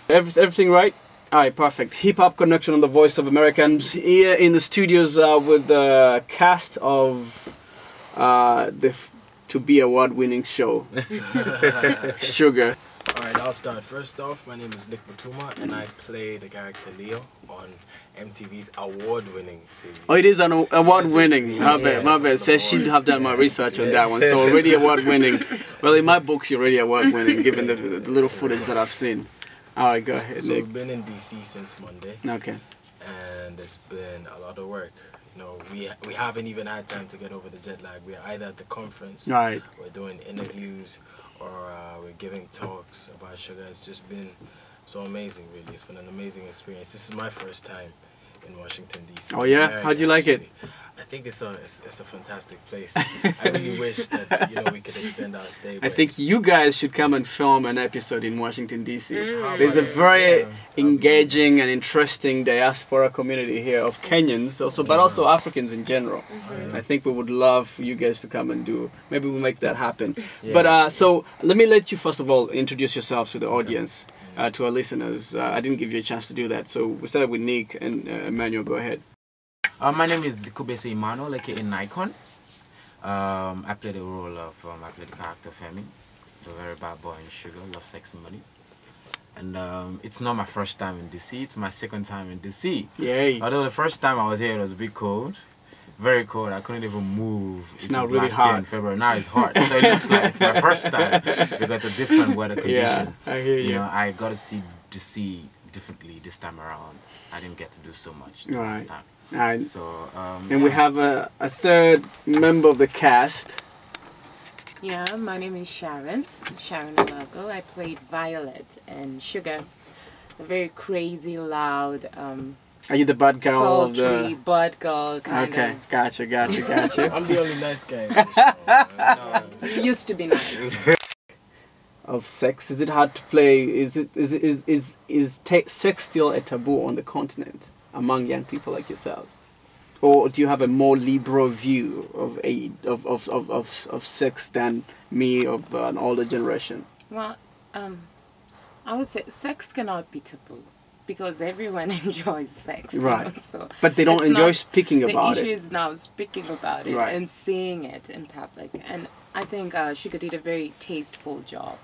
Everything right? Alright, perfect. Hip Hop Connection on the Voice of Americans here in the studios with the cast of the To Be award-winning show, Sugar. Alright, I'll start. First off, my name is Nick Matuma and I play the character Leo on MTV's award-winning series. Oh, it is an award-winning. Yes. My bad. Says she have done my research on that one. So already award-winning. Well, in my books, you're already award-winning, given the little footage that I've seen. Alright, go ahead, So Nick. we've been in DC since Monday. Okay. And it's been a lot of work. You know, we haven't even had time to get over the jet lag. We're either at the conference, right, we're doing interviews, or we're giving talks about Sugar. It's just been so amazing, really. It's been an amazing experience. This is my first time in Washington, D.C. Oh yeah? How'd you like it? I think it's a fantastic place. I really wish that we could extend our stay. I think you guys should come and film an episode in Washington D.C. There's a very engaging and interesting diaspora community here of Kenyans, but also Africans in general. I think we would love for you guys to come and do. Maybe we'll make that happen. But so let me let you first of all introduce yourselves to the audience, to our listeners. I didn't give you a chance to do that, so we started with Nick and Emmanuel. Go ahead. My name is Kubese Emmanuel, aka Nikon. I play the role of, I play the character Femi, the very bad boy in Sugar, love, sex and money. And it's not my first time in DC, it's my second time in DC. Yay. Although the first time I was here it was a bit cold, very cold, I couldn't even move. It's now really hot. In February, now it's hot, so it looks like it's my first time because it's a different weather condition. Yeah, I hear you. You know, I got to see DC differently this time around. I didn't get to do so much last time. And, so, and we have a third member of the cast. Yeah, my name is Sharon Alago. I played Violet and Sugar, a very crazy, loud, are you the bad girl sultry of the... bad girl kind of? Okay, gotcha. I'm the only nice guy in the show. You used to be nice. Of sex, is it hard to play? Is sex still a taboo on the continent among young people like yourselves, or do you have a more liberal view of sex than me of an older generation? Well, I would say sex cannot be taboo because everyone enjoys sex. Right. You know, so but they don't enjoy speaking about it. The issue is now speaking about it Right. and seeing it in public. And I think Sugar did a very tasteful job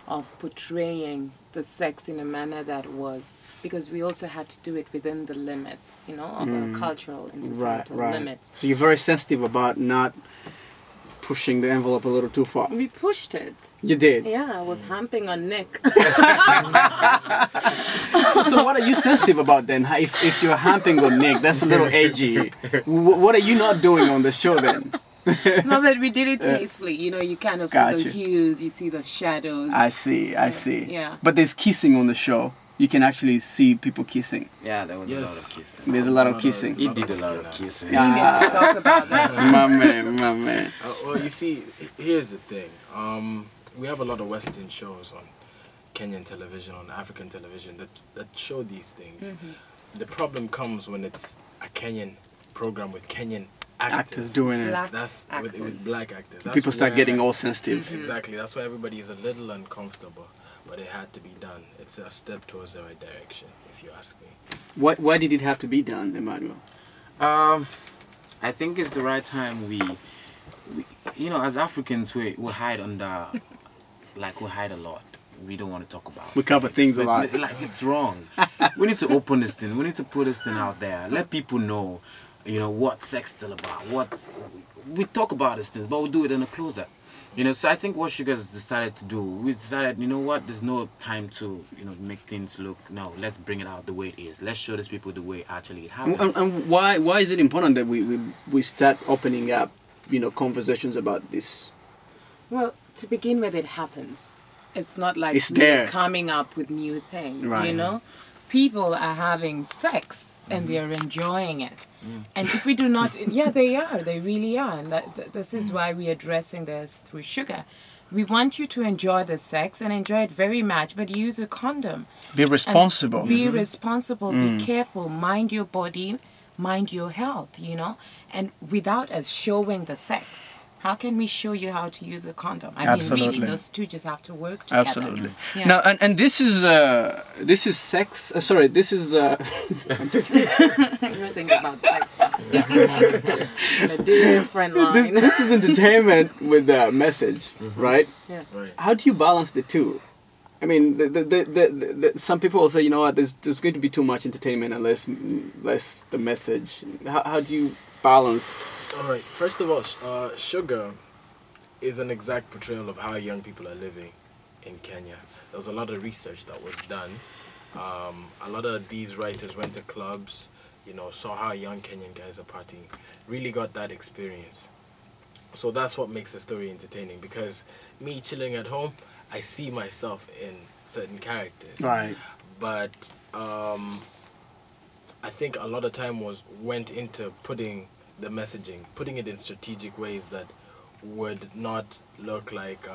of portraying the sex in a manner that was, because we also had to do it within the limits, of our cultural and societal limits. So you're very sensitive about not pushing the envelope a little too far. We pushed it. You did? Yeah, I was humping on Nick. So what are you sensitive about then? If you're humping on Nick, that's a little edgy. What are you not doing on the show then? No, but we did it tastefully. You kind of see the hues, you see the shadows. I see. Yeah. But there's kissing on the show. You can actually see people kissing. Yeah, there was a lot of kissing. There's a lot of kissing. He did a lot of kissing. We need to talk about that. My man. Well, you see, here's the thing. We have a lot of Western shows on Kenyan television, on African television that show these things. The problem comes when it's a Kenyan program with Kenyan actors doing it. With black actors. That's People start getting all sensitive. Exactly. That's why everybody is a little uncomfortable. But it had to be done. It's a step towards the right direction, if you ask me. Why did it have to be done, Emmanuel? I think it's the right time. We as Africans, we hide under, we hide a lot. We don't want to talk about. We cover things a lot. Like it's wrong. We need to open this thing. We need to put this thing out there. Let people know, what sex is all about. We talk about these things, but we do it in a closet. So I think what Sugar's decided to do, we decided, there's no time to, make things look, no, let's bring it out the way it is. Let's show these people the way actually it happens. And why is it important that we start opening up, conversations about this? Well, to begin with, it happens. It's not like we're coming up with new things, right. People are having sex and they're enjoying it. And if we do not, they really are. And this is why we're addressing this through Sugar. We want you to enjoy the sex and enjoy it very much, but use a condom. Be responsible. And be responsible, be careful, mind your body, mind your health, and without us showing the sex. how can we show you how to use a condom? I Absolutely. mean, really, those two just have to work together. Absolutely. Yeah. Now, and this is sex. Sorry, this is. Everything about sex. In a different line. This is entertainment with a message, right? Yeah. Right. How do you balance the two? I mean, some people will say, you know what, there's going to be too much entertainment and less the message. How do you balance? All right. First of all, Sugar is an exact portrayal of how young people are living in Kenya. There was a lot of research that was done. A lot of these writers went to clubs, you know, saw how young Kenyan guys are partying, really got that experience. So that's what makes the story entertaining, because me chilling at home, I see myself in certain characters. Right. But I think a lot of time went into putting the messaging, putting it in strategic ways that would not look like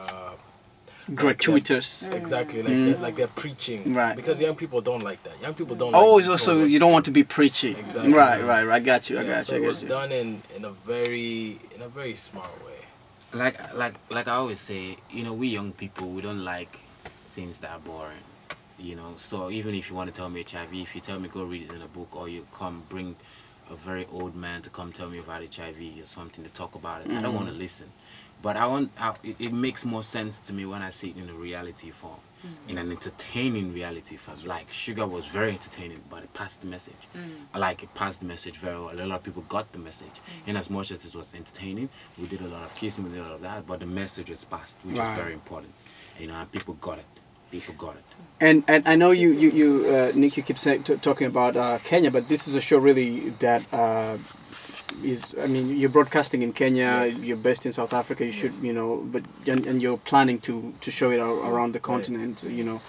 Gratuitous. exactly like they're preaching, Right. Because young people don't like that. Young people don't. Oh, like it's also you don't want to be preachy. Exactly. Right. I got you. So it was done in a very smart way. Like I always say, you know, we young people, we don't like things that are boring, you know. So even if you want to tell me HIV, if you tell me go read it in a book, or you come bring a very old man to come tell me about HIV or something to talk about it, I don't want to listen. But it makes more sense to me when I see it in a reality form, in an entertaining reality form. Like Sugar was very entertaining, but it passed the message. Like it passed the message very well. A lot of people got the message. In as much as it was entertaining, we did a lot of kissing, we did a lot of that, but the message was passed, which is very important. You know, and people got it. People got it. And I know you Nick, you keep talking about Kenya, but this is a show really that I mean, you're broadcasting in Kenya, Yes. you're based in South Africa, you should, you know, but and you're planning to show it around the continent, you know.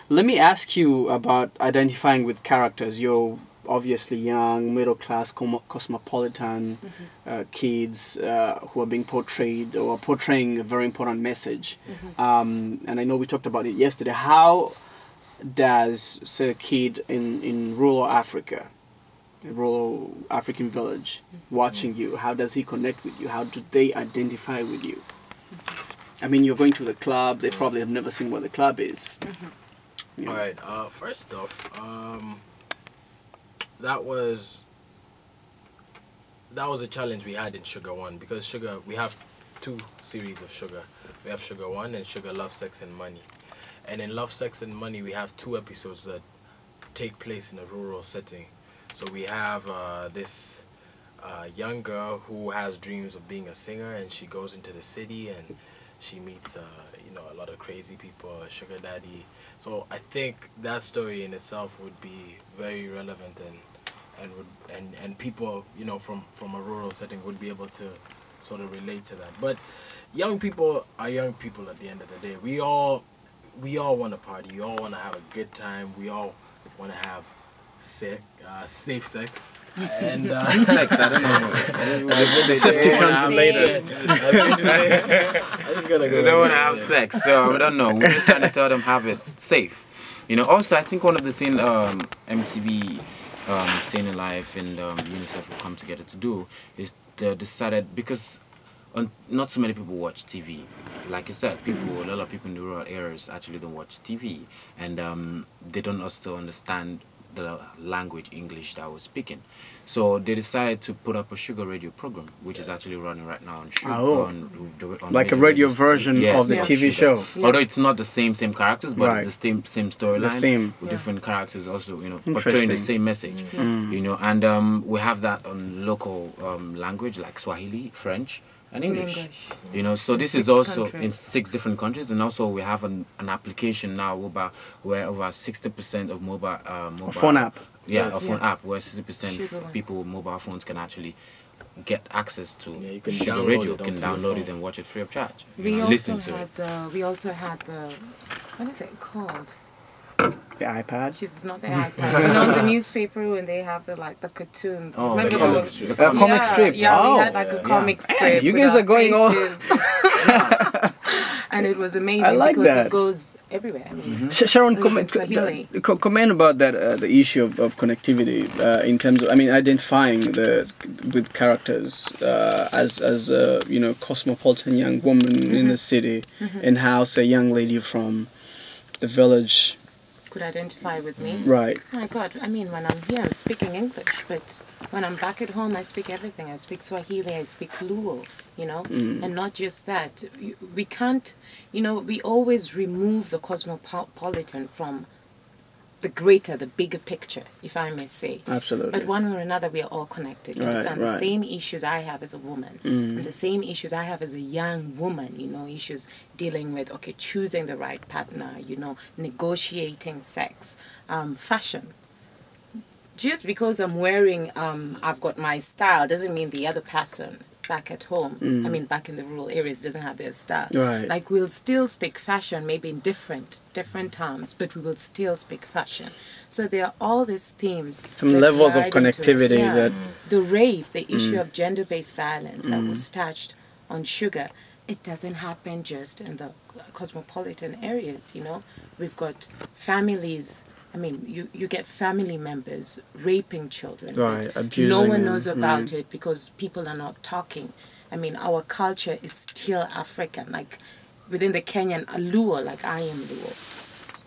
Let me ask you about identifying with characters. You're obviously young, middle class, cosmopolitan kids who are being portrayed or portraying a very important message. And I know we talked about it yesterday. How does, say, a kid in rural Africa, a rural African village, watching you, how does he connect with you? How do they identify with you? I mean, you're going to the club, they probably have never seen what the club is. You know. All right. First off, that was a challenge we had in Sugar One, because Sugar, we have two series of Sugar. We have Sugar One and Sugar Love, Sex and Money. And in Love, Sex and Money, we have 2 episodes that take place in a rural setting. So we have this young girl who has dreams of being a singer, and she goes into the city and she meets you know, a lot of crazy people, a sugar daddy. So I think that story in itself would be very relevant, and people, you know, from a rural setting would be able to sort of relate to that. But young people are young people at the end of the day. We all want to party. We all want to have a good time. We all want to have safe sex and Sex, I don't know. Safety comes later. I just gotta go. They don't want to have sex, so I don't know. We're just trying to tell them have it safe. You know. Also, I think one of the things MTV, Staying Alive, and UNICEF will come together to do is they decided, because not so many people watch TV. Like you said, a lot of people in the rural areas actually don't watch TV, and they don't also understand the language English that I was speaking. So they decided to put up a Sugar radio program, which is actually running right now on Sugar. On like a radio version of the TV show. Yeah. Although it's not the same characters, but Right. it's the same storyline. theme. With different characters also, you know, portraying Interesting. the same message. You know, and we have that on local language like Swahili, French, and English. You know, so this is 6 also countries. in 6 different countries, and also we have an application now where over 60% of mobile phone app. Yeah, Yes. a phone app where 60% Sugar of One. people with mobile phones can actually get access to Yeah, you can Sugar download Radio, it can onto your download it phone. and watch it free of charge. You We know, also listen to had it. we also had the, what is it called? The iPad. She's not the iPad. You know, the newspaper when they have the cartoons. Oh, Remember the comic those? strip. A comic Yeah, strip. Yeah, Oh. we had like a comic strip. you with guys our are going all- faces. And it was amazing like because that. it goes everywhere. I mean, Sharon, it was in Swahili. comment about that the issue of connectivity in terms of, I mean, identifying with characters as you know, cosmopolitan young woman in the city, and how, say, a young lady from the village Could identify with me. Right. Oh my God, I mean, when I'm here, I'm speaking English, but when I'm back at home, I speak everything. I speak Swahili, I speak Luo, you know, and not just that. We can't, you know, we always remove the cosmopolitan from the greater, the bigger picture, if I may say. Absolutely. But one way or another, we are all connected. You understand? The same issues I have as a woman, and the same issues I have as a young woman, you know, issues dealing with, okay, choosing the right partner, you know, negotiating sex, fashion. Just because I'm wearing, I've got my style, doesn't mean the other person back at home, I mean back in the rural areas, doesn't have their style. Right. Like, we'll still speak fashion, maybe in different terms, but we will still speak fashion. So there are all these themes. Some levels of connectivity that... The rape, the issue of gender-based violence that was touched on Shuga, it doesn't happen just in the cosmopolitan areas, you know. We've got families, I mean, you get family members raping children. Right, abusing no one them. knows about it because people are not talking. I mean, our culture is still African. Like, within the Kenyan, a Luo, like I am Luo.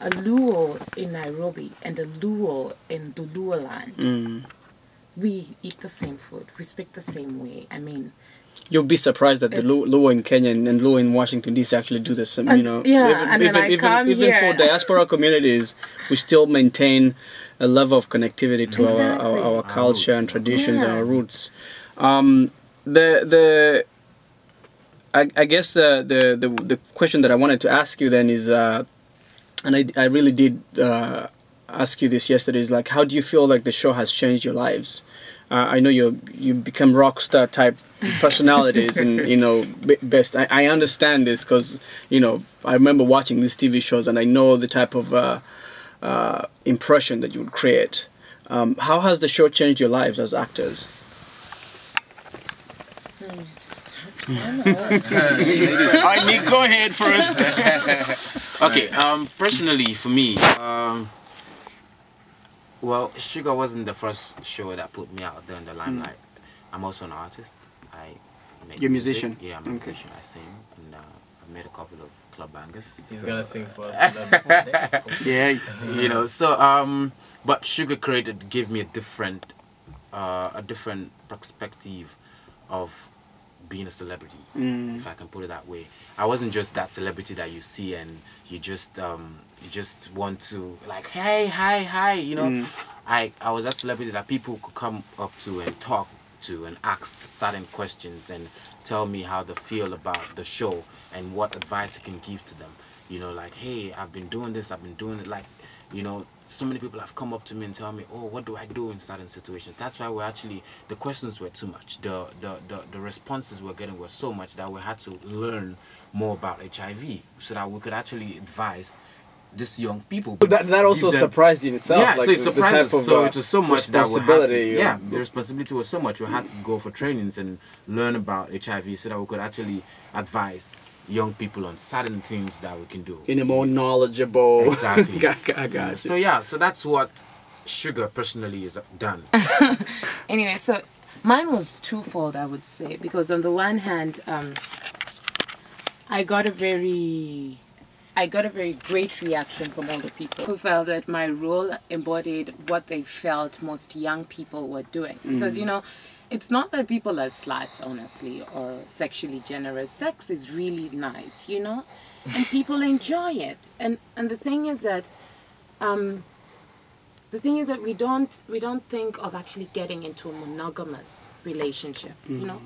A Luo in Nairobi and a Luo in the Luo land, we eat the same food. We speak the same way. I mean... You'll be surprised that the Luo in Kenya and Luo in Washington D.C. actually do the same, you know. Yeah, even for diaspora communities, we still maintain a level of connectivity to our culture and traditions and our roots. I guess the question that I wanted to ask you then is, and I really did ask you this yesterday, is like, how do you feel like the show has changed your lives? I know you become rock star type personalities, and you know, best. I understand this because, you know, I remember watching these TV shows, and I know the type of impression that you would create. How has the show changed your lives as actors? Alright, Nick, go ahead first. Okay, personally for me, well, Shuga wasn't the first show that put me out there in the limelight. I'm also an artist. I make You're a music. musician? Yeah, I'm a musician. I sing, and I've made a couple of club bangers. He's so. gonna sing for us. Yeah, you know. So, but Shuga gave me a different perspective of being a celebrity, if I can put it that way. I wasn't just that celebrity that you see and you just want to, like, hey, hi, you know. I was that celebrity that people could come up to and talk to and ask certain questions and tell me how they feel about the show and what advice I can give to them. You know, like, hey, I've been doing this, I've been doing it. Like, you know, so many people have come up to me and tell me, oh, what do I do in certain situations? That's why the questions were too much. The responses we're getting were so much that we had to learn more about HIV so that we could actually advise these young people. But that also surprised you in itself. Yeah, like so it surprised us. So it was so much that we had to, yeah, the responsibility was so much. We had to go for trainings and learn about HIV so that we could actually advise young people on certain things that we can do in a more knowledgeable. Exactly. I got you. So yeah, so that's what Shuga personally is done. Anyway, so mine was twofold, I would say, because on the one hand, I got a very great reaction from all the people who felt that my role embodied what they felt most young people were doing. Because, you know, it's not that people are sluts, honestly, or sexually generous. Sex is really nice, you know, and people enjoy it. And the thing is that, we don't think of actually getting into a monogamous relationship. You know,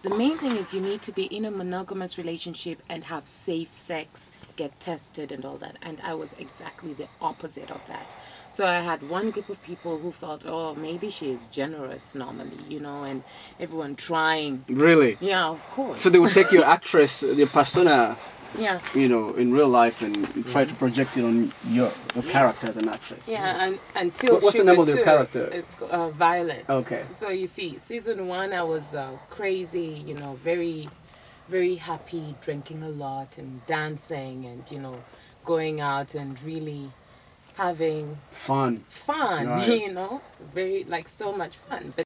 the main thing is you need to be in a monogamous relationship and have safe sex, get tested, and all that. And I was exactly the opposite of that. So I had one group of people who felt, oh, maybe she is generous normally, you know, and everyone trying. Really? Yeah, of course. So they would take your actress, your persona, yeah, you know, in real life and try to project it on your character as an actress. Yeah, and until what's the name of your character? It's Violet. Okay. So you see, season 1 I was crazy, you know, very very happy, drinking a lot and dancing and, you know, going out and really having Fun. fun, Right. you know, very, like, so much fun. But